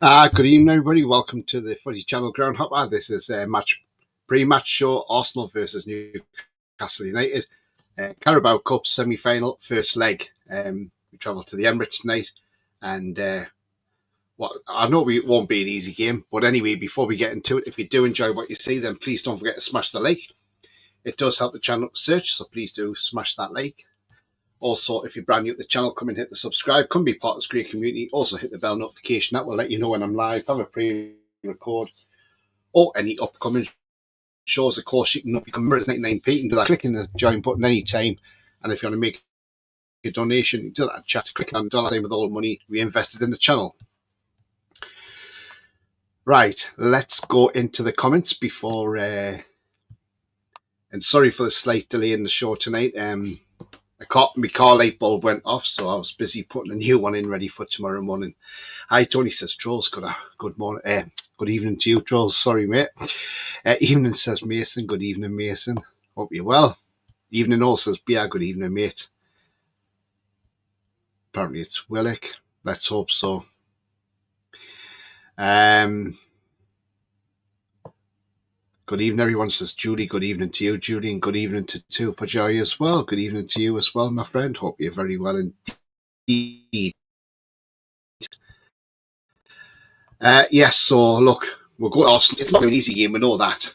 Good evening, everybody. Welcome to the Footy Channel Ground Hopper. This is a pre-match show. Arsenal versus Newcastle United, Carabao Cup semi-final, first leg. We travel to the Emirates tonight, and I know it won't be an easy game, but anyway, before we get into it, if you do enjoy what you see, then please don't forget to smash the like. It does help the channel search, so please do smash that like. Also, if you're brand new to the channel, come and hit the subscribe. Come be part of this great community. Also, hit the bell notification. That will let you know when I'm live, have a pre-record, or any upcoming shows. Of course, you can become Emirates 99p. You can do that clicking the join button anytime. And if you want to make a donation, you can do that in chat. Click on dollar sign with all the money we invested in the channel. Right, let's go into the comments before... and sorry for the slight delay in the show tonight. My car light bulb went off, so I was busy putting a new one in ready for tomorrow morning. Hi, Tony says, Trolls, good morning. Good evening to you, Trolls. Sorry, mate. Evening says Mason. Good evening, Mason. Hope you're well. Evening all says, yeah, good evening, mate. Apparently it's Willick. Let's hope so. Good evening, everyone, says Judy. Good evening to you, Judy, and good evening to for Joy as well. Good evening to you as well, my friend. Hope you're very well indeed. Yes, so look, we'll go to Arsenal. It's not an easy game, we know that.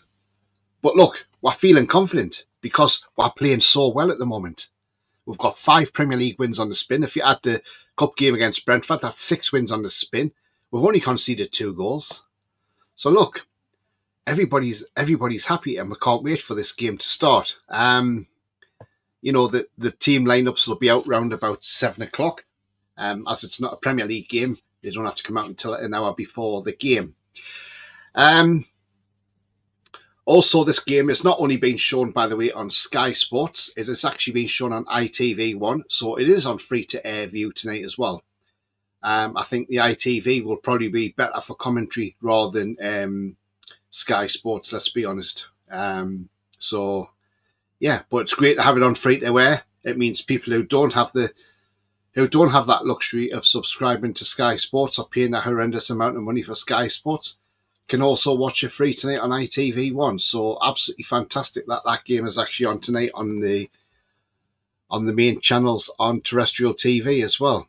But look, we're feeling confident because we're playing so well at the moment. We've got 5 Premier League wins on the spin. If you add the cup game against Brentford, that's 6 wins on the spin. We've only conceded 2 goals. So look, everybody's happy, and we can't wait for this game to start. You know, the team lineups will be out round about 7 o'clock. As it's not a Premier League game, they don't have to come out until an hour before the game. Also, this game is not only being shown, by the way, on Sky Sports, it is actually being shown on ITV1, so it is on free-to-air view tonight as well. I think the ITV will probably be better for commentary rather than Sky Sports, let's be honest. So, yeah, but it's great to have it on free-to-air. It means people who don't have that luxury of subscribing to Sky Sports or paying a horrendous amount of money for Sky Sports can also watch it free tonight on ITV1. So absolutely fantastic that game is actually on tonight on the main channels on terrestrial TV as well.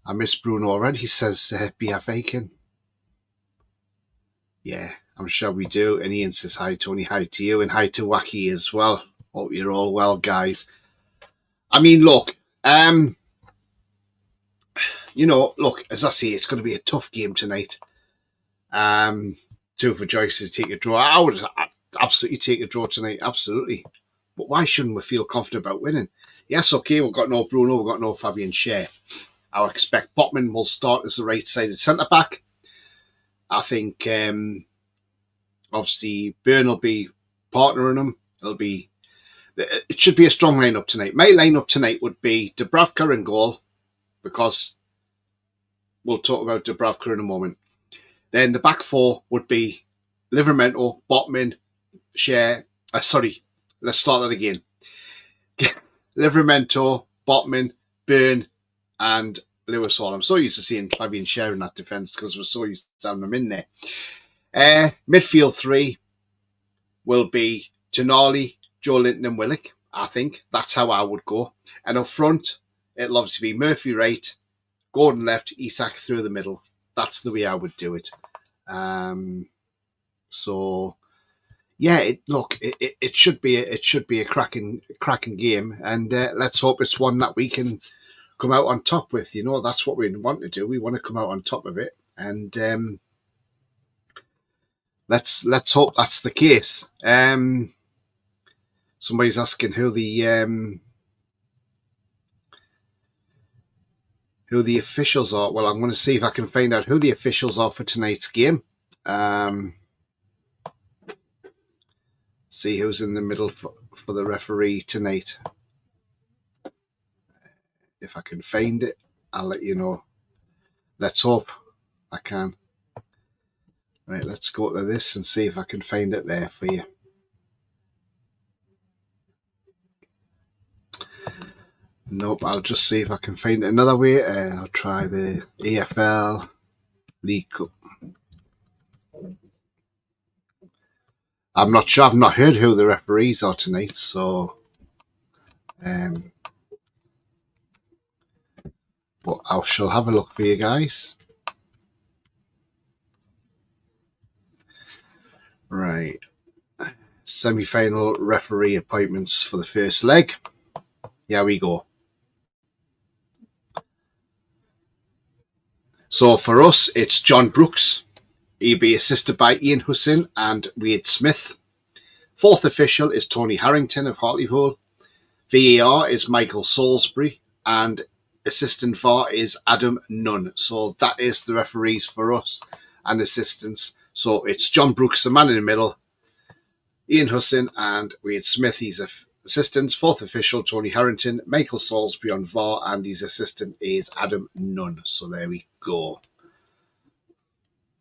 I miss Bruno already. He says, BF Aiken. Yeah, I'm sure we do. And Ian says, hi, Tony. Hi to you. And hi to Wacky as well. Hope you're all well, guys. I mean, look, you know, look, as I say, it's going to be a tough game tonight. Two for Joyce to take a draw. I would absolutely take a draw tonight, absolutely. But why shouldn't we feel confident about winning? Yes, okay, we've got no Bruno, we've got no Fabian Schär. I expect Botman will start as the right-sided centre-back. I think, obviously, Byrne will be partnering him. It should be a strong lineup tonight. My lineup tonight would be Dubravka in goal, because we'll talk about Dubravka in a moment. Then the back 4 would be Livramento, Botman, Schär. Let's start that again. Livramento, Botman, Byrne, and Lewis Hall. I'm so used to seeing Fabian Schär in that defence because we're so used to having them in there. Midfield 3 will be Tonali, Joe Linton and Willock. I think that's how I would go. And up front, it'll obviously be Murphy right, Gordon left, Isak through the middle. That's the way I would do it. So yeah, it should be a cracking game, and let's hope it's one that we can come out on top with. You know, that's what we want to do. We want to come out on top of it, and let's hope that's the case. Somebody's asking who the officials are. Well, I'm going to see if I can find out who the officials are for tonight's game. See who's in the middle for the referee tonight. If I can find it, I'll let you know. Let's hope I can. Right, let's go to this and see if I can find it there for you. Nope, I'll just see if I can find another way. I'll try the AFL League Cup. I'm not sure. I've not heard who the referees are tonight, so but I shall have a look for you guys. Right. Semi-final referee appointments for the first leg. Here we go. So for us, it's John Brooks. He'll be assisted by Ian Hussin and Wade Smith. Fourth official is Tony Harrington of Hartlepool. VAR is Michael Salisbury, and assistant VAR is Adam Nunn. So that is the referees for us and assistants. So it's John Brooks, the man in the middle, Ian Hussin and Wade Smith, he's assistants. Fourth official, Tony Harrington. Michael Salisbury on VAR, and his assistant is Adam Nunn. So there we go.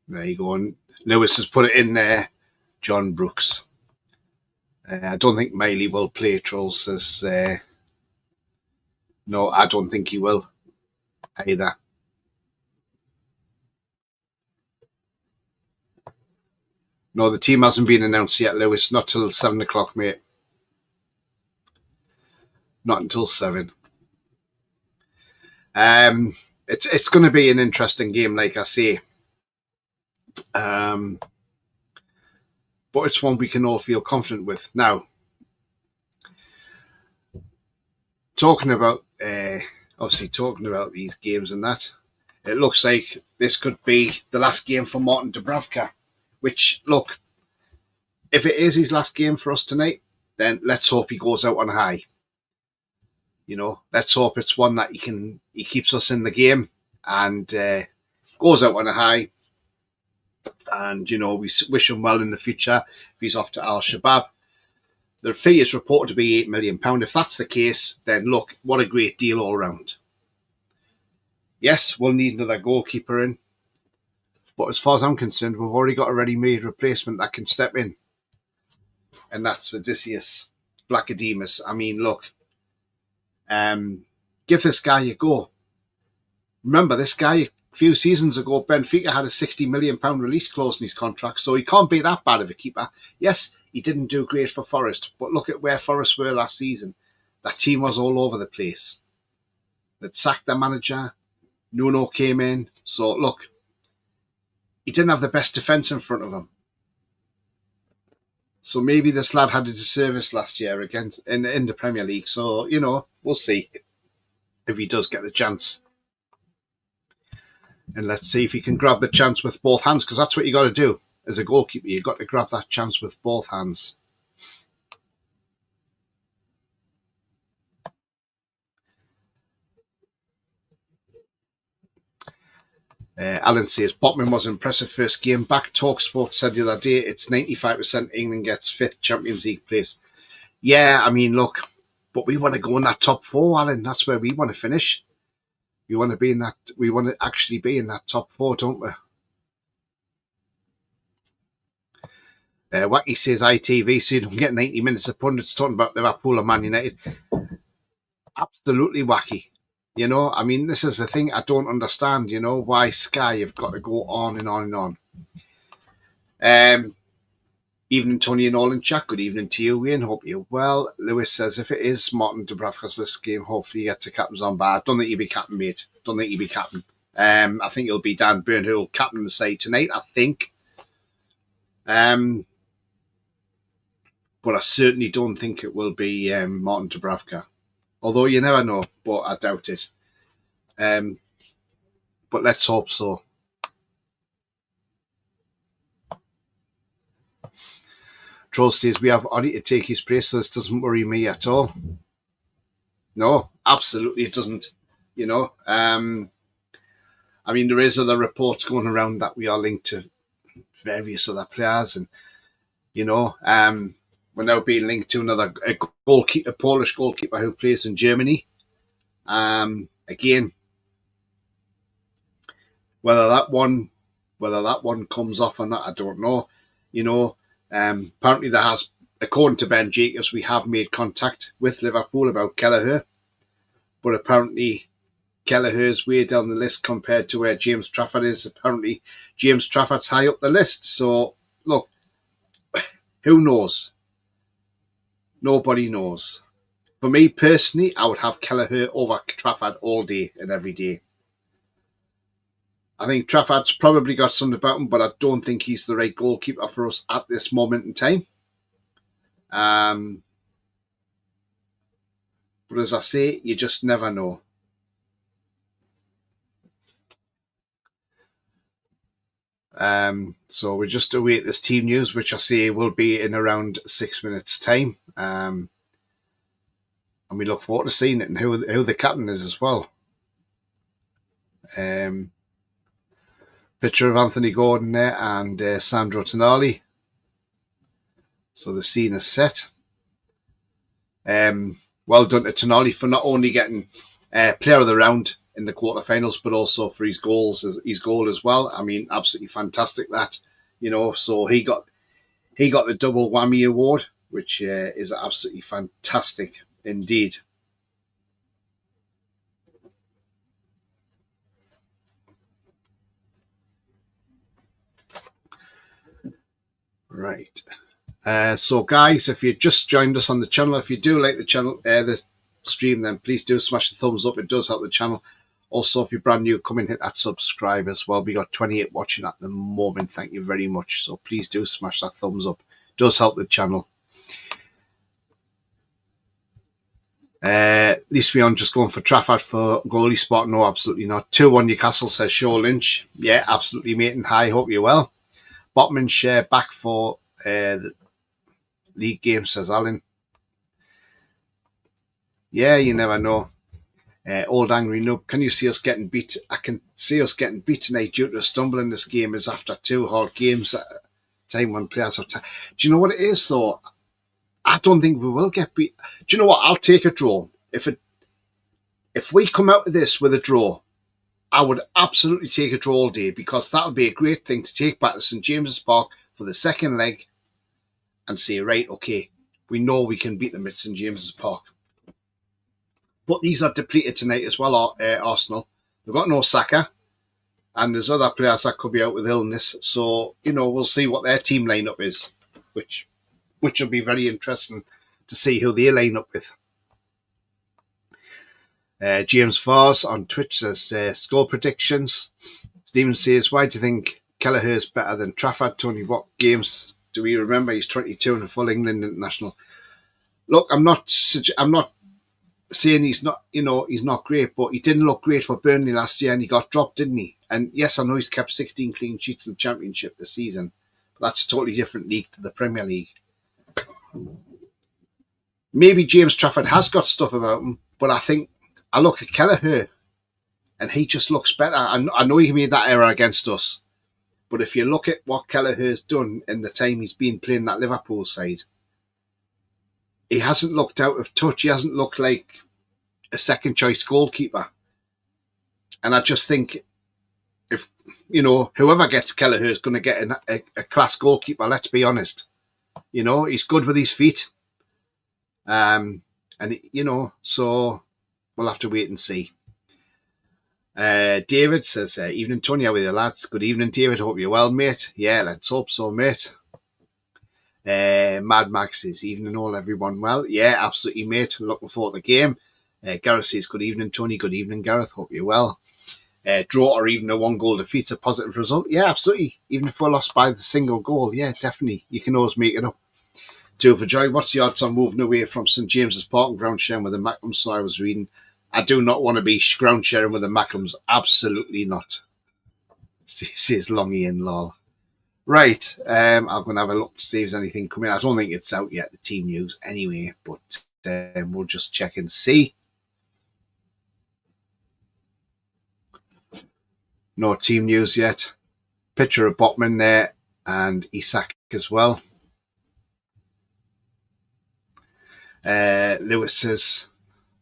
There you go. And Lewis has put it in there, John Brooks. I don't think Miley will play. Troll says, no, I don't think he will either. No, the team hasn't been announced yet, Lewis. Not till 7 o'clock, mate. Not until 7. It's going to be an interesting game, like I say. But it's one we can all feel confident with. Now, talking about these games and that, it looks like this could be the last game for Martin Dubravka, which, look, if it is his last game for us tonight, then let's hope he goes out on high. You know, let's hope it's one that he keeps us in the game and goes out on a high. And, you know, we wish him well in the future if he's off to Al-Shabaab. The fee is reported to be £8 million. If that's the case, then look, what a great deal all round. Yes, we'll need another goalkeeper in. But as far as I'm concerned, we've already got a ready-made replacement that can step in. And that's Odysseus Blackademus. I mean, look, give this guy a go. Remember, this guy, a few seasons ago, Benfica had a £60 million release clause in his contract, so he can't be that bad of a keeper. Yes, he didn't do great for Forest, but look at where Forest were last season. That team was all over the place. They'd sacked their manager. Nuno came in. So, look, he didn't have the best defence in front of him. So maybe this lad had a disservice last year against in the Premier League. So, you know, we'll see if he does get the chance. And let's see if he can grab the chance with both hands, because that's what you got to do as a goalkeeper. You've got to grab that chance with both hands. Alan says, Botman was impressive first game back. TalkSport said the other day it's 95% England gets 5th Champions League place. Yeah, I mean, look, but we want to go in that top 4, Alan. That's where we want to finish. We want to be in that. We want to actually be in that top 4, don't we? Wacky says ITV, so you don't get 90 minutes of pundits talking about Liverpool and Man United. Absolutely wacky. You know, I mean, this is the thing I don't understand, you know, why Sky have got to go on and on and on. Evening, Tony and all in chat. Good evening to you, Wayne. Hope you're well. Lewis says, if it is Martin Dubravka's this game, hopefully he gets the captain's on bar. Don't think he'll be captain, mate. Don't think he'll be captain. I think it'll be Dan Byrne who'll captain the side tonight, I think. But I certainly don't think it will be Martin Dubravka. Although you never know, but I doubt it. But let's hope so. Troll says, we have Oddy to take his place, so this doesn't worry me at all. No, absolutely it doesn't. You know, I mean, there is other reports going around that we are linked to various other players, and, you know, we're now being linked to a goalkeeper, Polish goalkeeper who plays in Germany. Again, whether that one comes off or not, I don't know. You know, apparently there has, according to Ben Jacobs, we have made contact with Liverpool about Kelleher. but apparently Kelleher's way down the list compared to where James Trafford is. Apparently James Trafford's high up the list. So look, who knows? Nobody knows. For me personally, I would have Kelleher over Trafford all day and every day. I think Trafford's probably got something about him, but I don't think he's the right goalkeeper for us at this moment in time. But as I say, you just never know. So we just await this team news, which I say will be in around 6 minutes' time. And we look forward to seeing it and who the captain is as well. Picture of Anthony Gordon there and Sandro Tonali. So the scene is set. Well done to Tonali for not only getting player of the round in the quarterfinals, but also for his goal as well. I mean, absolutely fantastic that, so he got the double whammy award, which is absolutely fantastic indeed. Right. So guys, if you just joined us on the channel, if you do like the channel, the stream, then please do smash the thumbs up. It does help the channel. Also, if you're brand new, come and hit that subscribe as well. We got 28 watching at the moment. Thank you very much. So please do smash that thumbs up. It does help the channel. Leon just going for Trafford for goalie spot. No, absolutely not. 2-1 Newcastle, says Shaw Lynch. Yeah, absolutely, mate. And hi, hope you're well. Botman share back for the league game, says Alan. Yeah, you never know. Old Angry Noob, can you see us getting beat? I can see us getting beat tonight due to a stumble in this game is after 2 hard games at a time when players have time. Do you know what it is, though? I don't think we will get beat. Do you know what? I'll take a draw. If we come out of this with a draw, I would absolutely take a draw all day, because that'll be a great thing to take back to St James's Park for the second leg and say, right, okay, we know we can beat them at St James's Park. But these are depleted tonight as well, Arsenal. They've got no Saka, and there's other players that could be out with illness. So, we'll see what their team lineup is, which will be very interesting to see who they line up with. James Fars on Twitch says, score predictions. Stephen says, why do you think Kelleher's better than Trafford? Tony, what games do we remember? He's 22 and a full England international. Look, I'm not saying he's not, he's not great, but he didn't look great for Burnley last year and he got dropped, didn't he? And yes, I know he's kept 16 clean sheets in the Championship this season, but that's a totally different league to the Premier League. Maybe James Trafford has got stuff about him, but I think I look at Kelleher and he just looks better. I know he made that error against us, but if you look at what Kelleher's done in the time he's been playing that Liverpool side, he hasn't looked out of touch. He hasn't looked like a second choice goalkeeper. And I just think if, whoever gets Kelleher is going to get a class goalkeeper, let's be honest. He's good with his feet. So we'll have to wait and see. David says, evening, Tony, how are you, lads? Good evening, David. Hope you're well, mate. Yeah, let's hope so, mate. Mad Max says, evening all, everyone. Well, yeah, absolutely, mate. Looking forward to the game. Gareth says, good evening, Tony. Good evening, Gareth. Hope you're well. Draw or even a 1-goal defeat's a positive result. Yeah, absolutely. Even if we're lost by the single goal, yeah, definitely. You can always make it up. Two for joy. What's the odds on moving away from St James's Park and ground sharing with the Macklums? So I was reading. I do not want to be ground sharing with the Macklums. Absolutely not. Says Longy in lol. Right. I'm going to have a look to see if there's anything coming. I don't think it's out yet, the team news anyway, but we'll just check and see. No team news yet. Picture of Botman there and Isak as well. Lewis says,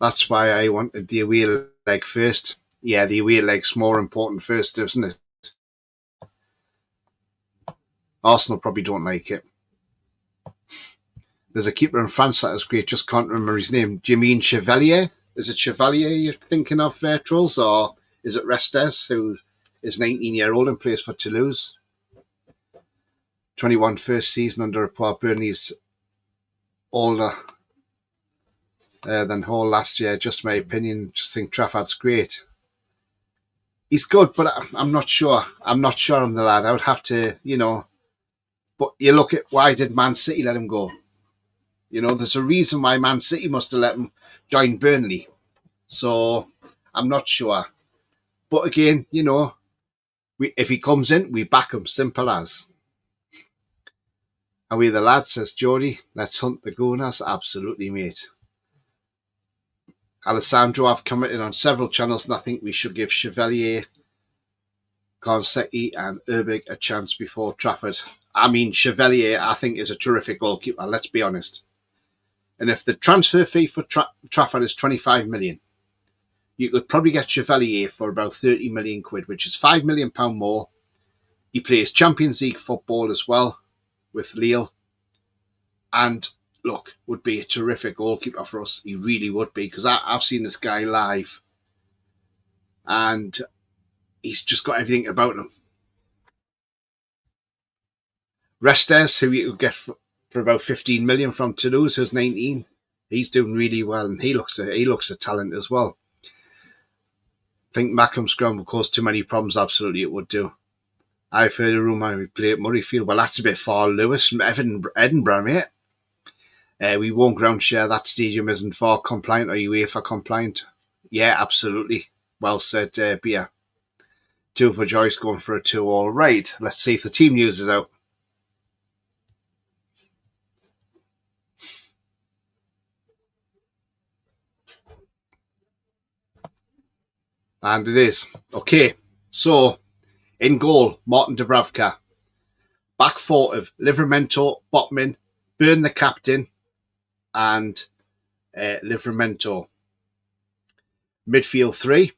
that's why I wanted the away leg first. Yeah, the away leg's more important first, isn't it? Arsenal probably don't like it. There's a keeper in France that is great, just can't remember his name. Jermaine Chevalier, Is it Chevalier you're thinking of, Trolls, or is it Restes, who is 19-year-old and plays for Toulouse? 21 first season under Paul Burnley's older than Hall last year. Just my opinion. Just think Trafford's great. He's good, but I'm not sure. I'm not sure on the lad. I would have to, But you look at, why did Man City let him go? There's a reason why Man City must have let him join Burnley. So I'm not sure. But again, if he comes in, we back him. Simple as. Are we the lads, says Jody. Let's hunt the Gooners. Absolutely, mate. Alessandro, I've commented on several channels, and I think we should give Chevalier, Corsetti and Urbig a chance before Trafford. I mean, Chevalier, I think, is a terrific goalkeeper, let's be honest. And if the transfer fee for Trafford is 25 million, you could probably get Chevalier for about 30 million quid, which is £5 million more. He plays Champions League football as well with Lille. And look, would be a terrific goalkeeper for us. He really would be, because I've seen this guy live. And he's just got everything about him. Restes, who you could get for about 15 million from Toulouse, who's 19. He's doing really well, and he looks a talent as well. I think Mackham's ground will cause too many problems. Absolutely, it would do. I've heard a rumour we play at Murrayfield. Well, that's a bit far, Lewis, from Edinburgh, mate. We won't ground share. That stadium isn't far compliant or UEFA compliant. Yeah, absolutely. Well said, Bia. 2 for Joyce, going for a 2 all. Right, let's see if the team news is out. And it is. Okay, so in goal, Martin Dubravka. Back 4 of Livramento, Botman, Burn the captain, and Livramento. Midfield 3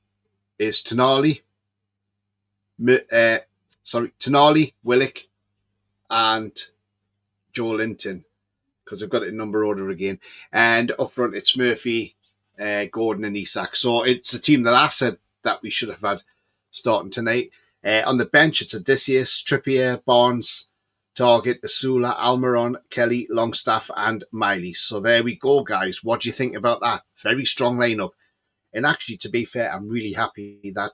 is Tonali, Willock, and Joe Linton, because I've got it in number order again. And up front, it's Murphy, Gordon, and Isak. So it's a team that I said that we should have had starting tonight. On the bench, it's Odysseus, Trippier, Barnes, Target, Asula, Almiron, Kelly, Longstaff, and Miley. So there we go, guys. What do you think about that? Very strong lineup. And actually, to be fair, I'm really happy that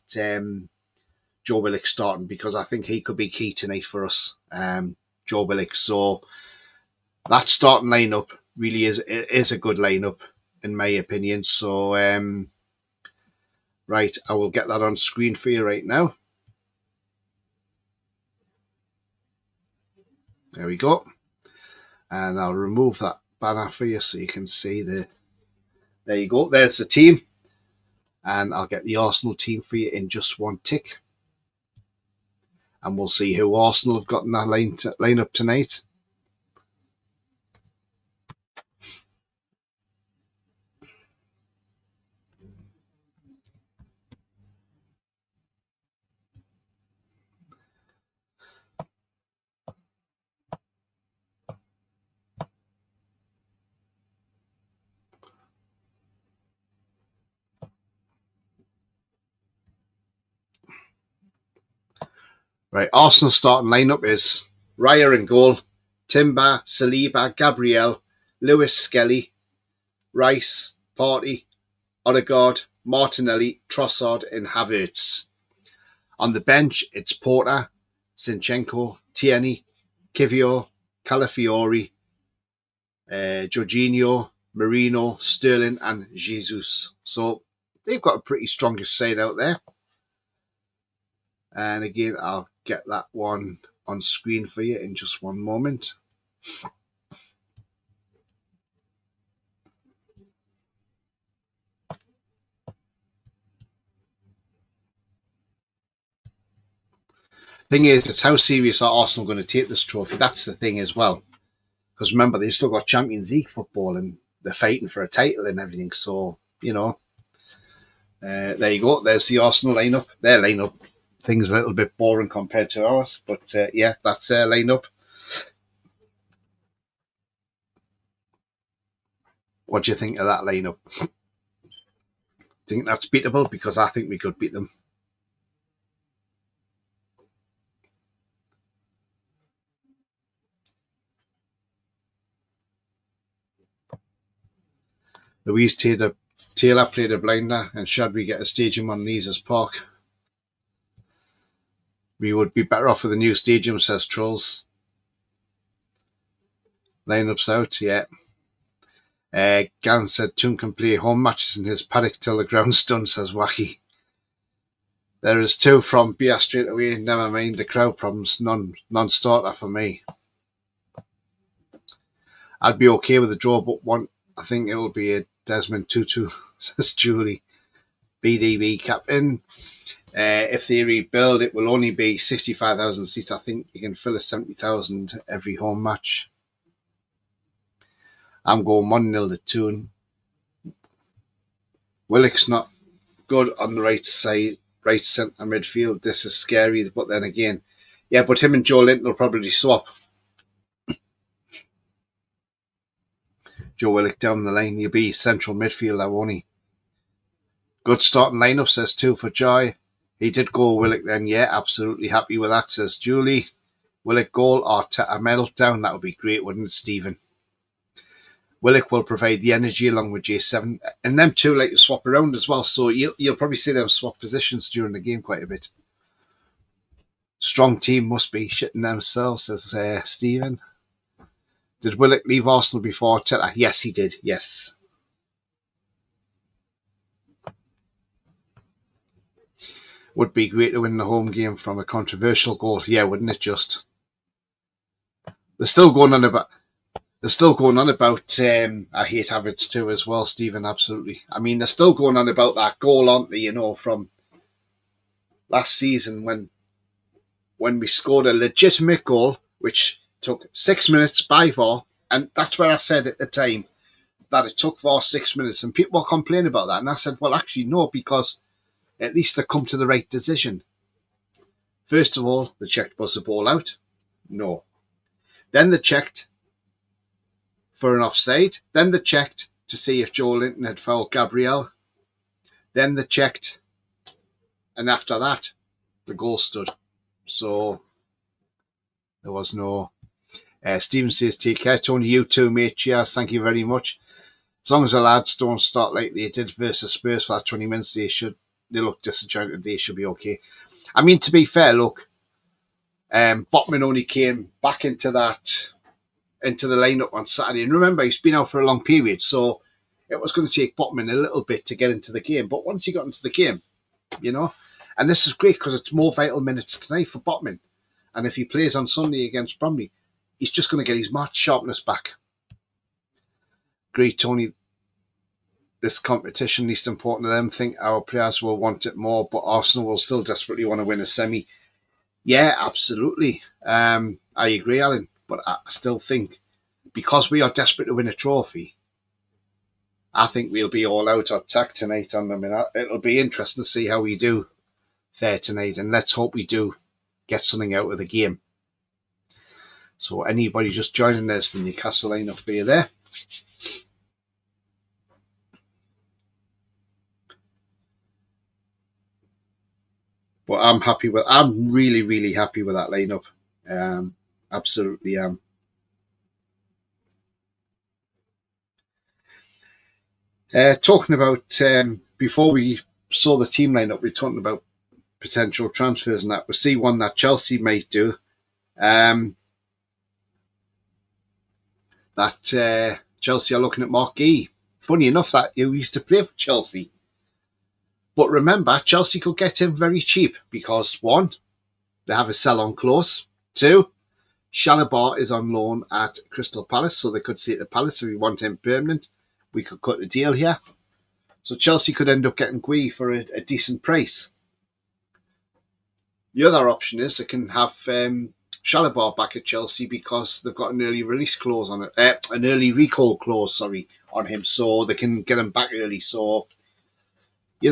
Joe Willock's starting, because I think he could be key tonight for us, Joe Willock. So that starting lineup really is a good lineup, in my opinion. So, right, I will get that on screen for you right now. There we go. And I'll remove that banner for you so you can see there you go. There's the team. And I'll get the Arsenal team for you in just one tick. And we'll see who Arsenal have got in that lineup tonight. Right, Arsenal starting lineup is Raya in goal, Timber, Saliba, Gabriel, Lewis, Skelly, Rice, Partey, Odegaard, Martinelli, Trossard, and Havertz. On the bench, it's Porter, Zinchenko, Tierney, Kivior, Calafiori, Jorginho, Marino, Sterling, and Jesus. So they've got a pretty strongest side out there. And again, I'll get that one on screen for you in just one moment. Thing is, it's how serious are Arsenal going to take this trophy. That's the thing as well. Because remember, they've still got Champions League football and they're fighting for a title and everything. So, there you go. There's the Arsenal lineup. Their lineup. Things a little bit boring compared to ours. But yeah, that's their lineup. What do you think of that lineup? think that's beatable? Because I think we could beat them. Louise Taylor played a blinder, and should we get a stadium on Leazes Park, we would be better off with a new stadium, says Trolls. Lineups out, yeah. Gann said Toon can play home matches in his paddock till the ground's done, says Wacky. There is 2 from Beer straight away, never mind the crowd problems, non-starter for me. I'd be okay with a draw, but I think it'll be a Desmond Tutu, says Julie. BDB captain. If they rebuild, it will only be 65,000 seats. I think you can fill a 70,000 every home match. I'm going 1-0 to Toon. Willock's not good on the right side, right centre midfield. This is scary, but then again, yeah, but him and Joe Linton will probably swap. Joe Willock down the line, you'll be central midfielder, won't he? Good starting lineup, says 2 for Joy. He did go Willock then, yeah, absolutely happy with that, says Julie. Willock goal or a meltdown, that would be great, wouldn't it, Stephen? Willock will provide the energy along with J7, and them two like to swap around as well, so you'll probably see them swap positions during the game quite a bit. Strong team must be shitting themselves, says Stephen. Did Willock leave Arsenal before Teta? Yes, he did, yes. Would be great to win the home game from a controversial goal. Yeah, wouldn't it just? They're still going on about I hate Havertz too as well, Stephen, absolutely. I mean, they're still going on about that goal, aren't they, from last season when we scored a legitimate goal, which took 6 minutes by VAR, and that's where I said at the time that it took VAR 6 minutes, and people were complaining about that, and I said, well, actually, no, because at least they come to the right decision. First of all, they checked, was the ball out? No. Then they checked for an offside. Then they checked to see if Joe Linton had fouled Gabriel. Then they checked, and after that, the goal stood. So there was no... Stephen says, take care, Tony. You too, mate. Cheers. Thank you very much. As long as the lads don't start like they did versus Spurs for that 20 minutes, they look disappointed. They should be okay. I mean, to be fair, look, Botman only came back into the lineup on Saturday. And remember, he's been out for a long period, so it was going to take Botman a little bit to get into the game. But once he got into the game, and this is great because it's more vital minutes tonight for Botman. And if he plays on Sunday against Bromley, he's just going to get his match sharpness back. Great, Tony. This competition, least important to them, think our players will want it more, but Arsenal will still desperately want to win a semi. Yeah, absolutely. I agree, Alan, but I still think because we are desperate to win a trophy, I think we'll be all out attack tonight on them. And it'll be interesting to see how we do there tonight, and let's hope we do get something out of the game. So anybody just joining us, the Newcastle lineup for you there. But I'm really, really happy with that lineup. Absolutely am. Talking about, before we saw the team lineup, we were talking about potential transfers and that. We'll see one that Chelsea might do. That Chelsea are looking at Mark Gee. Funny enough, that he used to play for Chelsea. But remember, Chelsea could get him very cheap because, 1, they have a sell-on clause. 2, Shalabar is on loan at Crystal Palace, so they could say to Palace, if we want him permanent, we could cut a deal here. So Chelsea could end up getting Gui for a decent price. The other option is they can have Shalabar back at Chelsea because they've got an early release clause on it, an early recall clause, on him, so they can get him back early. So, I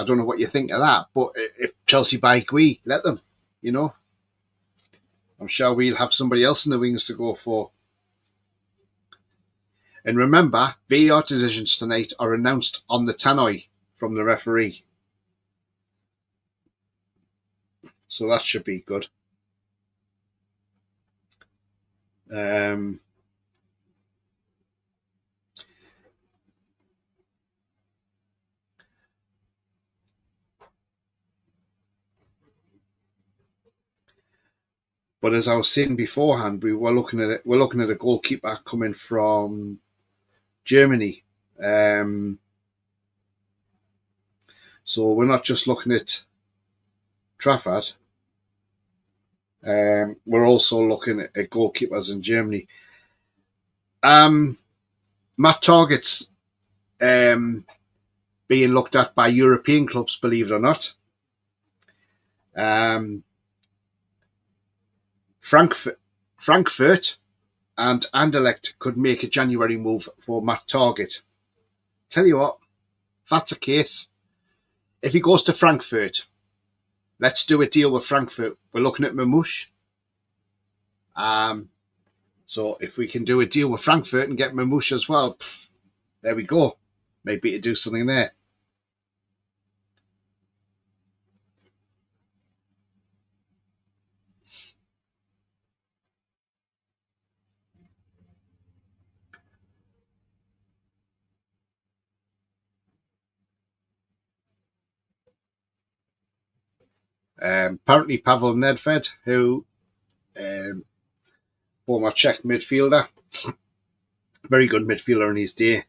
don't know what you think of that, but if Chelsea buy Gui, let them, I'm sure we'll have somebody else in the wings to go for. And remember, VAR decisions tonight are announced on the tannoy from the referee. So that should be good. But as I was saying beforehand, we're looking at it. We're looking at a goalkeeper coming from Germany. So we're not just looking at Trafford. We're also looking at goalkeepers in Germany. Matt Targett's being looked at by European clubs, believe it or not. Frankfurt and Anderlecht could make a January move for Matt Targett. Tell you what, if that's the case, if he goes to Frankfurt, let's do a deal with Frankfurt. We're looking at Mamouche. So if we can do a deal with Frankfurt and get Mamouche as well, there we go. Maybe to do something there. Apparently Pavel Nedved, who former Czech midfielder, very good midfielder in his day,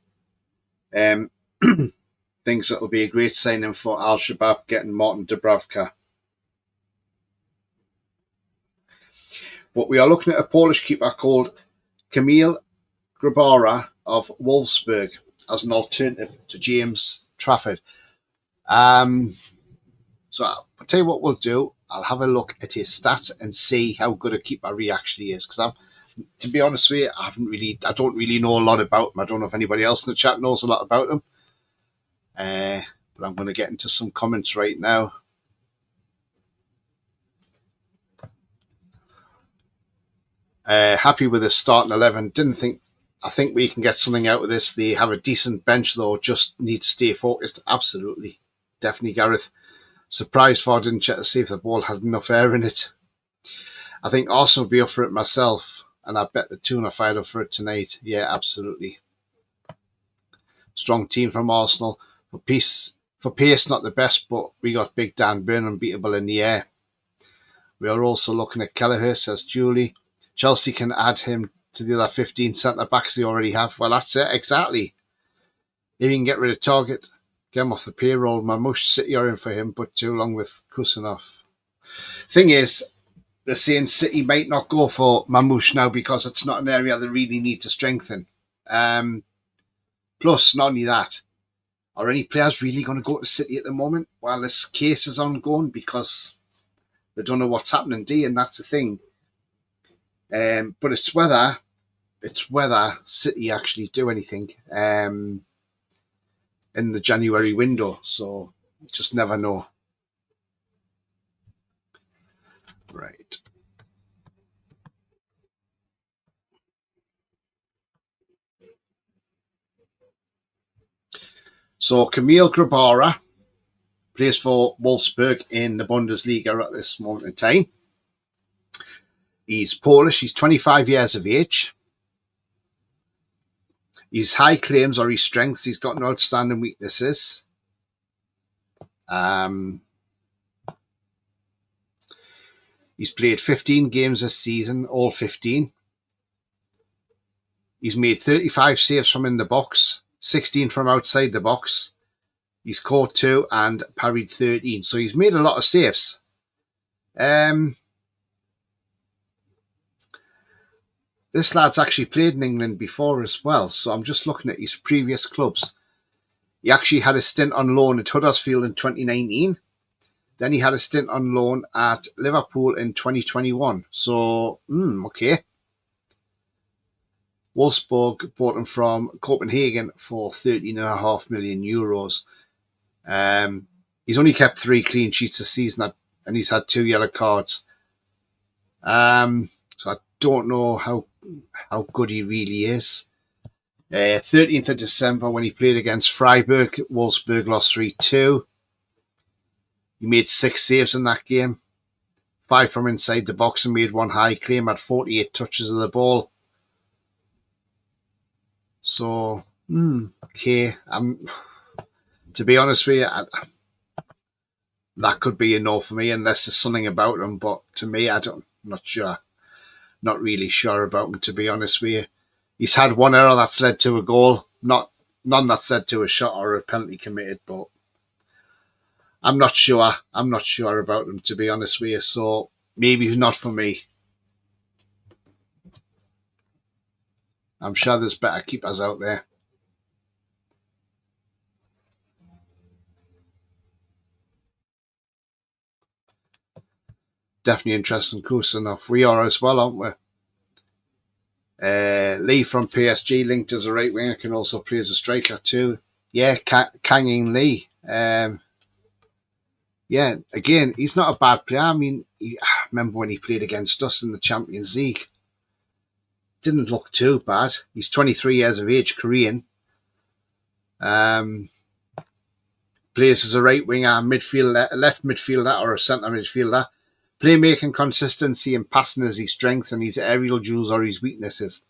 thinks it'll be a great signing for Al Shabab getting Martin Dubravka. But we are looking at a Polish keeper called Kamil Grabara of Wolfsburg as an alternative to James Trafford. So I'll tell you what we'll do. I'll have a look at his stats and see how good a keeper he actually is. Because to be honest with you, I don't really know a lot about him. I don't know if anybody else in the chat knows a lot about him. But I'm going to get into some comments right now. Happy with his starting 11. I think we can get something out of this. They have a decent bench though. Just need to stay focused. Absolutely, definitely, Gareth. Surprised for I didn't check to see if the ball had enough air in it. I think Arsenal will be up for it myself, and I bet the tuna fired up for it tonight. Yeah, absolutely. Strong team from Arsenal. For pace, not the best, but we got Big Dan Burn unbeatable in the air. We are also looking at Kelleher, says Julie. Chelsea can add him to the other 15 centre-backs they already have. Well, that's it, exactly. If you can get rid of Target, get him off the payroll. Mamouche, City are in for him, but too long with Kusanov. Thing is, they're saying City might not go for Mamouche now because it's not an area they really need to strengthen. Plus, not only that, are any players really going to go to City at the moment while this case is ongoing? Because they don't know what's happening, and that's the thing. But it's whether City actually do anything in the January window. So you just never know. Right. So Kamil Grabara plays for Wolfsburg in the Bundesliga at this moment in time. He's Polish. He's 25 years of age. His high claims are his strengths. He's got no outstanding weaknesses. He's played 15 games this season, all 15. He's made 35 saves from in the box, 16 from outside the box. He's caught 2 and parried 13. So he's made a lot of saves. This lad's actually played in England before as well. So I'm just looking at his previous clubs. He actually had a stint on loan at Huddersfield in 2019. Then he had a stint on loan at Liverpool in 2021. So, okay. Wolfsburg bought him from Copenhagen for €13.5 million. He's only kept 3 clean sheets this season, and he's had 2 yellow cards. So I don't know how good he really is. 13th of December when he played against Freiburg, Wolfsburg lost 3-2. He made 6 saves in that game. 5 from inside the box and made 1 high claim, had 48 touches of the ball. So, okay. To be honest with you, that could be a no for me unless there's something about him. But to me, not sure. Not really sure about him, to be honest with you. He's had 1 error that's led to a goal. None that's led to a shot or a penalty committed, but I'm not sure. I'm not sure about him, to be honest with you. So maybe not for me. I'm sure there's better keepers out there. Definitely interesting course enough. We are as well, aren't we? Lee from PSG linked as a right winger, can also play as a striker too. Yeah, Kang Lee. Yeah, again, he's not a bad player. I mean, I remember when he played against us in the Champions League. Didn't look too bad. He's 23 years of age, Korean. Plays as a right winger, midfielder, left midfielder, or a centre midfielder. Playmaking, consistency, and passing is his strengths, and his aerial duels are his weaknesses.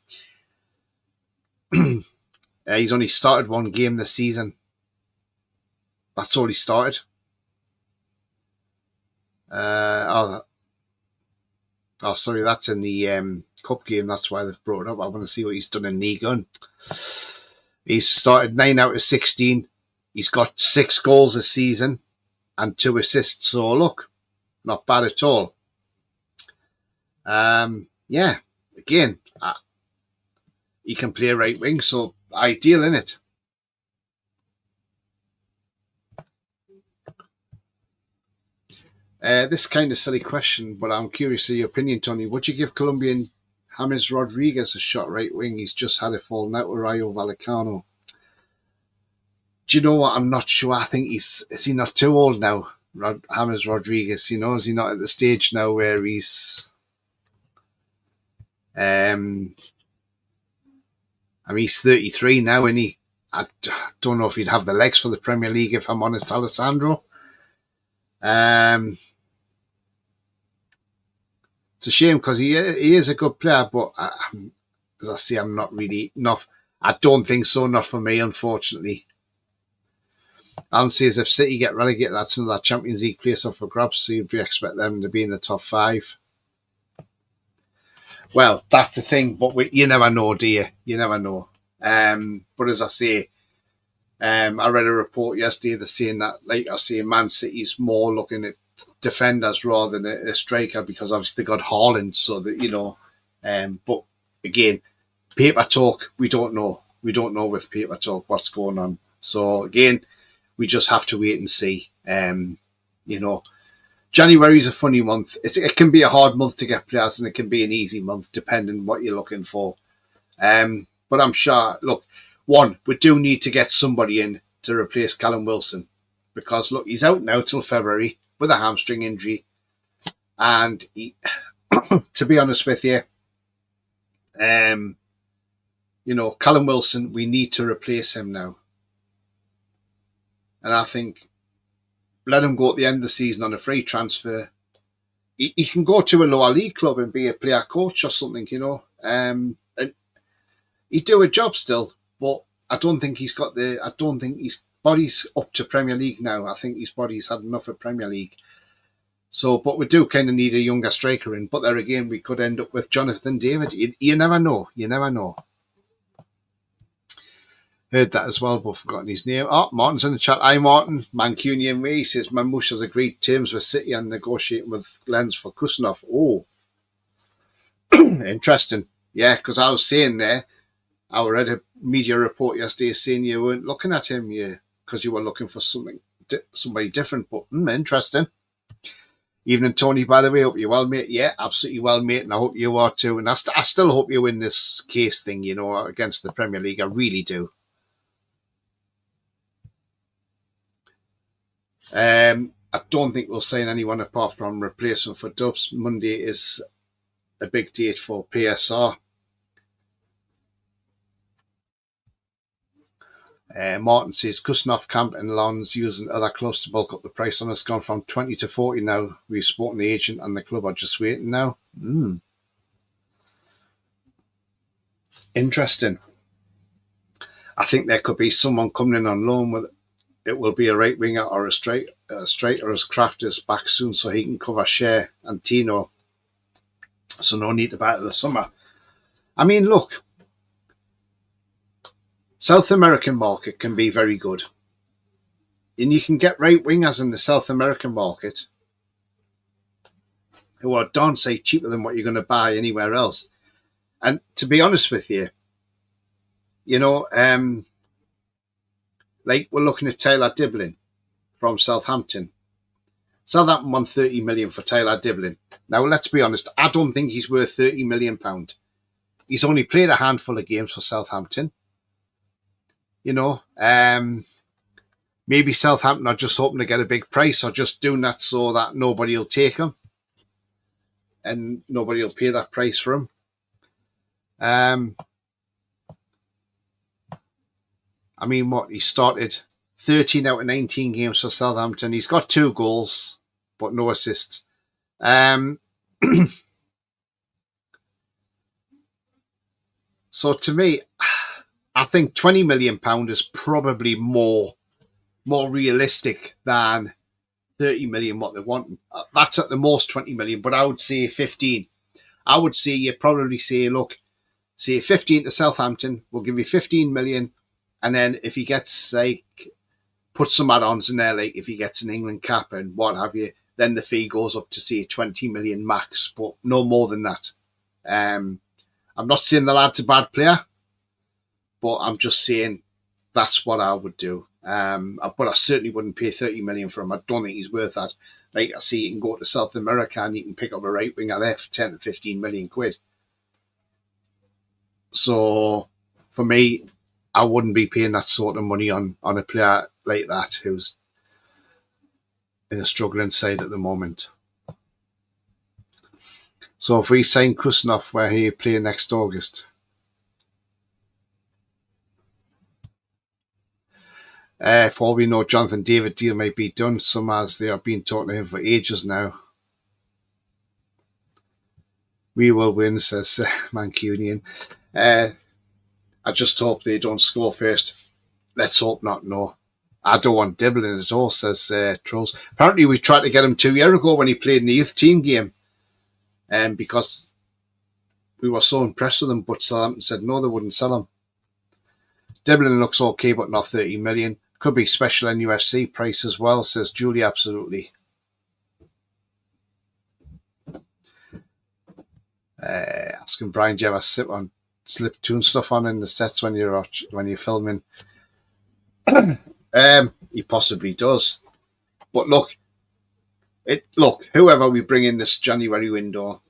He's only started 1 game this season. That's all he started. Sorry, that's in the cup game. That's why they've brought it up. I want to see what he's done in League One. He's started 9 out of 16. He's got 6 goals this season and 2 assists. So look, not bad at all. Yeah, again, he can play right wing, so ideal, in it. This kind of silly question, but I'm curious of your opinion, Tony. Would you give Colombian James Rodriguez a shot right wing? He's just had a falling out with Rayo Vallecano. Do you know what? I'm not sure. I think is he not too old now, James Rodriguez? You know, is he not at the stage now where he's I mean, he's 33 now, and I don't know if he'd have the legs for the Premier League, if I'm honest, Alessandro. It's a shame because he is a good player, but as I say, I'm not really enough. I don't think so, not for me, unfortunately. I'll say as if City get relegated, that's another Champions League place up for grabs, so you'd expect them to be in the top 5. Well, that's the thing, but you never know, do you? You never know. But as I say, I read a report yesterday that's saying that, like I say, Man City's more looking at defenders rather than a striker because obviously they got Haaland, so that, you know. But again, paper talk, we don't know. We don't know with paper talk what's going on. So again, we just have to wait and see. You know, January is a funny month. It can be a hard month to get players, and it can be an easy month depending what you're looking for. But I'm sure. Look, we do need to get somebody in to replace Callum Wilson because look, he's out now till February with a hamstring injury, and to be honest with you, you know, Callum Wilson, we need to replace him now. And I think let him go at the end of the season on a free transfer. He can go to a lower league club and be a player coach or something, you know. And he'd do a job still, but I don't think his body's up to Premier League now. I think his body's had enough of Premier League. So, but we do kind of need a younger striker in. But there again, we could end up with Jonathan David. You never know. You never know. Heard that as well, but forgotten his name. Oh, Martin's in the chat. Hi, Martin. Mancunian Way says Mamouche has agreed terms with City and negotiating with Lens for Kusanov. Oh, interesting. Yeah, because I was saying there, I read a media report yesterday saying you weren't looking at him, because you were looking for somebody different. But interesting. Evening, Tony, by the way. Hope you're well, mate. Yeah, absolutely well, mate. And I hope you are too. And I still hope you win this case thing, you know, against the Premier League. I really do. I don't think we'll sign anyone apart from replacement for Dubs. Monday is a big date for PSR. Martin says Kuznov, Camp and Lons using other clubs to bulk up the price on us. Gone from 20 to 40 now. We've spoken the agent and the club are just waiting now. Interesting. I think there could be someone coming in on loan with it. Will be a right winger or a striker as Kraft is back soon, so he can cover Shea and Tino. So no need to buy it the summer. I mean, look, South American market can be very good, and you can get right wingers in the South American market who are darn say cheaper than what you're going to buy anywhere else. And to be honest with you, you know, like we're looking at Taylor Diblin from Southampton. Southampton won 30 million for Taylor Diblin. Now, let's be honest, I don't think he's worth £30 million. He's only played a handful of games for Southampton. You know, maybe Southampton are just hoping to get a big price or just doing that so that nobody will take him and nobody will pay that price for him. I mean, what? He started 13 out of 19 games for Southampton. He's got 2 goals, but no assists. So to me, I think £20 million is probably more realistic than 30 million what they're wanting. That's at the most 20 million, but I would say 15. I would say you probably say, look, say 15 to Southampton, we'll give you 15 million. And then if he gets, like, put some add-ons in there, like if he gets an England cap and what have you, then the fee goes up to, say, 20 million max, but no more than that. I'm not saying the lad's a bad player, but I'm just saying that's what I would do. But I certainly wouldn't pay 30 million for him. I don't think he's worth that. Like I say, you can go to South America and you can pick up a right winger there for 10 to 15 million quid. So for me, I wouldn't be paying that sort of money on a player like that who's in a struggling side at the moment. So if we sign Kuznov, where he play next August? For all we know, Jonathan David deal might be done. Some as they have been talking to him for ages now. We will win, says Mancunian. I just hope they don't score first. Let's hope not, no. I don't want Diblin at all, says Trolls. Apparently we tried to get him 2 years ago when he played in the youth team game. Because we were so impressed with him, but Southampton said no, they wouldn't sell him. Diblin looks okay, but not 30 million. Could be special NUFC price as well, says Julie. Absolutely. Asking Brian, do you ever slip tune stuff on in the sets when you're filming? He possibly does. But look, whoever we bring in this January window,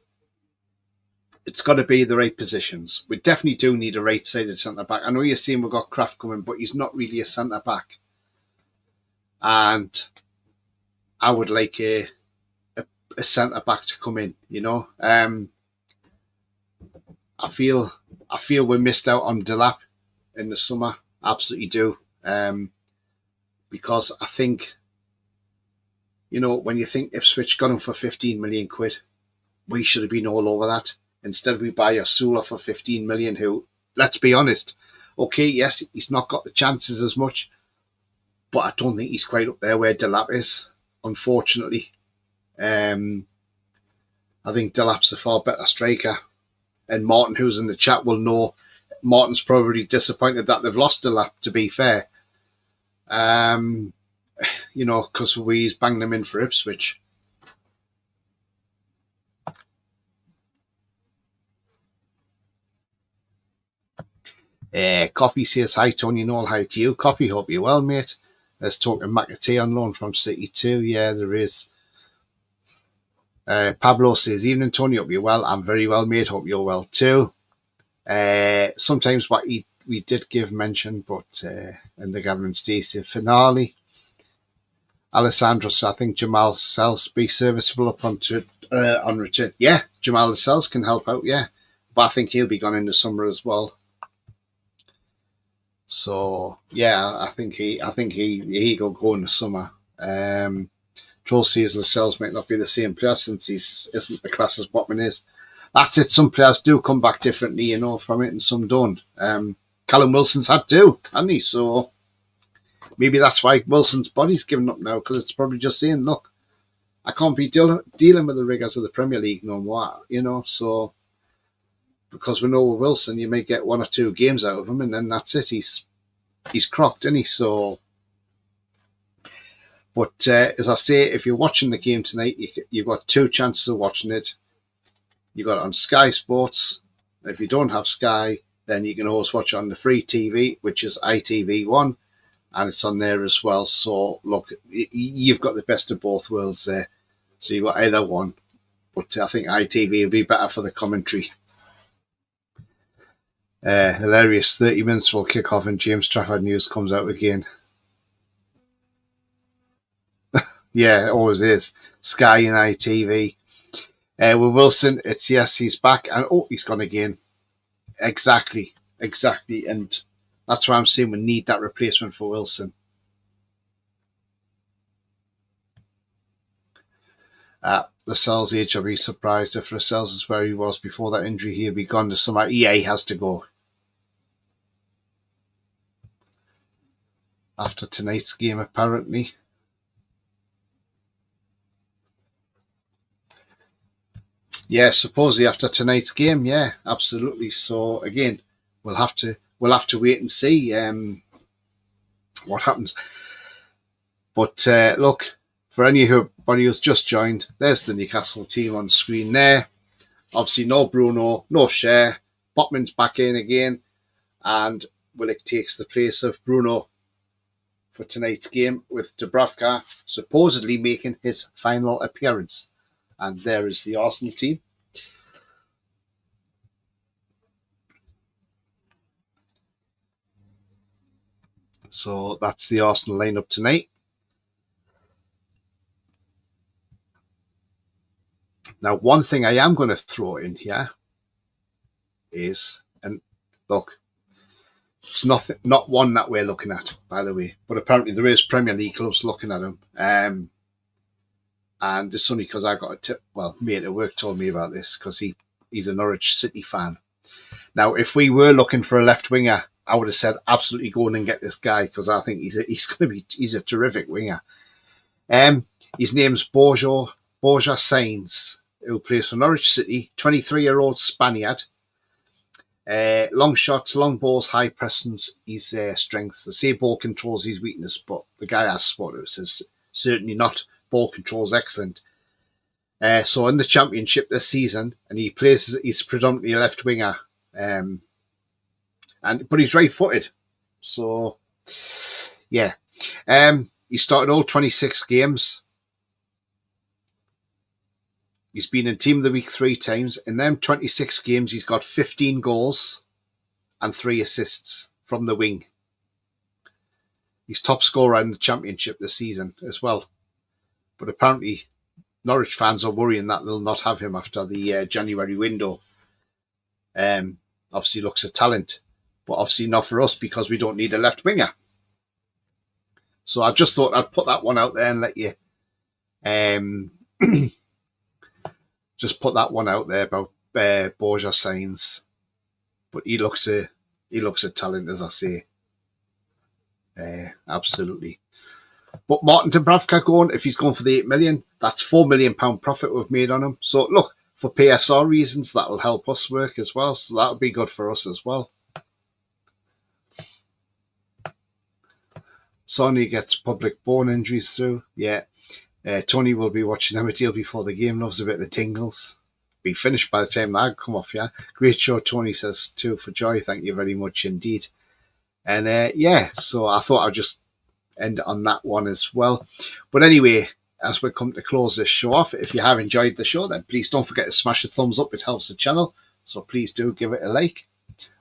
it's got to be the right positions. We definitely do need a right-sided centre-back. I know you're saying we've got Kraft coming, but he's not really a centre-back. And I would like a centre-back to come in, you know. I feel we missed out on Delap in the summer. Absolutely do. Because I think, you know, when you think Ipswich got him for 15 million quid, we should have been all over that. Instead, we buy Osula for 15 million, who, let's be honest, okay, yes, he's not got the chances as much, but I don't think he's quite up there where Delap is, unfortunately. I think Delap's a far better striker. And Martin, who's in the chat, will know Martin's probably disappointed that they've lost Delap, to be fair. You know, because we banged them in for Ipswich. Coffee says, hi, Tony Noel, hi to you. Coffee, hope you're well, mate. Let's talk to McAtee on loan from City 2. Yeah, there is. Pablo says, evening, Tony, hope you're well. I'm very well, mate. Hope you're well too. Sometimes what we did give mention, but in the Gavin Stacey finale, Alessandro says, I think Jamal Lascelles be serviceable upon on return. Yeah, Jamal Lascelles can help out, yeah. But I think he'll be gone in the summer as well. So yeah, he'll go in the summer. Trossy as Lascelles might not be the same player since he isn't the class as Botman is. That's it. Some players do come back differently, from it, and some don't. Callum Wilson's had to, hasn't he? So maybe that's why Wilson's body's given up now, because it's probably just saying, look, I can't be dealing with the rigours of the Premier League no more, So because we know with Wilson, you may get 1 or 2 games out of him, and then that's it. He's crocked, isn't he? So, but as I say, if you're watching the game tonight, you've got 2 chances of watching it. You got it on Sky Sports. If you don't have Sky, then you can always watch it on the free TV, which is ITV1, and it's on there as well. So look, you've got the best of both worlds there. So you've got either one, but I think ITV will be better for the commentary. Hilarious. 30 minutes will kick off and James Trafford news comes out again. Yeah, it always is. Sky and ITV. With Wilson, it's yes, he's back, and he's gone again. Exactly. And that's why I'm saying we need that replacement for Wilson. Lascelles' age, I'll be surprised if Lascelles is where he was before that injury. He'll be gone to summer. Yeah, he has to go. After tonight's game, apparently. Yeah, supposedly after tonight's game. Yeah, absolutely. So again, we'll have to wait and see what happens. But look, for anybody who's just joined, there's the Newcastle team on screen there. Obviously, no Bruno, no Cher. Botman's back in again, and Willock takes the place of Bruno for tonight's game, with Dubravka supposedly making his final appearance. And there is the Arsenal team. So that's the Arsenal lineup tonight. Now, one thing I am going to throw in here is, and look, it's not one that we're looking at, by the way, but apparently there is Premier League clubs looking at him. And it's only because I got a tip. Well, mate at work told me about this because he's a Norwich City fan. Now, if we were looking for a left winger, I would have said absolutely go in and get this guy, because I think he's a terrific winger. His name's Borja Sainz, who plays for Norwich City. 23-year-old Spaniard. Long shots, long balls, high presence. His strengths. The say ball controls his weakness, but the guy has spotted says certainly not. Ball control's excellent. So in the Championship this season, and he's predominantly a left winger, but he's right-footed. So yeah, he started all 26 games. He's been in Team of the Week 3 times. In them 26 games, he's got 15 goals and 3 assists from the wing. He's top scorer in the Championship this season as well. But apparently, Norwich fans are worrying that they'll not have him after the January window. Obviously, looks a talent, but obviously not for us because we don't need a left winger. So I just thought I'd put that one out there and let you just put that one out there about Borja Sainz. But he looks a talent, as I say. Absolutely. But Martin Dubravka going, if he's going for the 8 million, that's £4 million profit we've made on him. So look, for PSR reasons, that'll help us work as well. So that'll be good for us as well. Sonny gets public bone injuries through. Yeah. Tony will be watching Emmerdale before the game. Loves a bit of the tingles. Be finished by the time that come off, yeah. Great show, Tony says, too, for joy. Thank you very much indeed. And yeah, so I thought I'd just end on that one as well. But anyway, as we come to close this show off, if you have enjoyed the show, then please don't forget to smash the thumbs up. It helps the channel. So please do give it a like.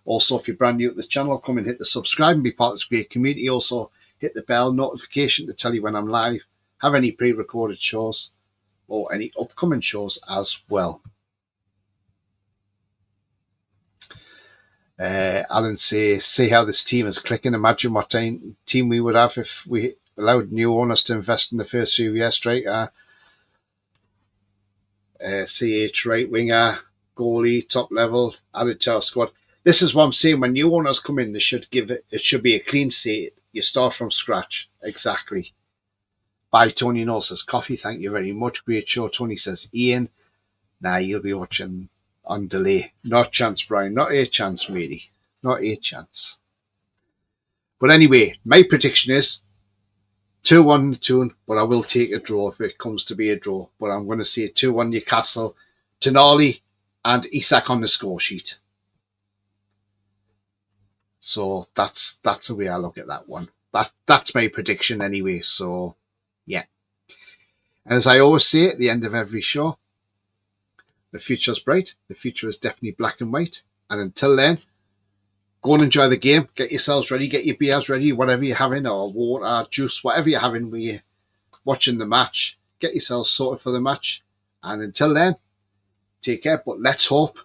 Also, if you're brand new to the channel, come and hit the subscribe and be part of this great community. Also, hit the bell notification to tell you when I'm live, have any pre-recorded shows or any upcoming shows as well. Alan says, see how this team is clicking. Imagine what team we would have if we allowed new owners to invest in the first few years. Striker, CH right winger, goalie, top level, added to our squad. This is what I'm saying. When new owners come in, they should give it. It should be a clean slate. You start from scratch. Exactly. By Tony Null says, coffee, thank you very much. Great show. Tony says, Ian, nah, you'll be watching on delay. Not a chance, Brian. Not a chance, matey. Not a chance. But anyway, my prediction is 2-1 Toon, but I will take a draw if it comes to be a draw. But I'm going to say 2-1 Newcastle, Tonali and Isak on the score sheet. So that's the way I look at that one. That's my prediction anyway. So, yeah. And as I always say at the end of every show, the future's bright. The future is definitely black and white. And until then, go and enjoy the game. Get yourselves ready. Get your beers ready. Whatever you're having, or water, juice, whatever you're having when you're watching the match. Get yourselves sorted for the match. And until then, take care. But let's hope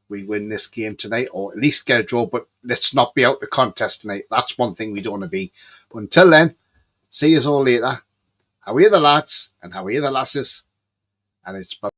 we win this game tonight, or at least get a draw. But let's not be out the contest tonight. That's one thing we don't want to be. But until then, see you all later. How are you the lads? And how are you the lasses? And it's bye.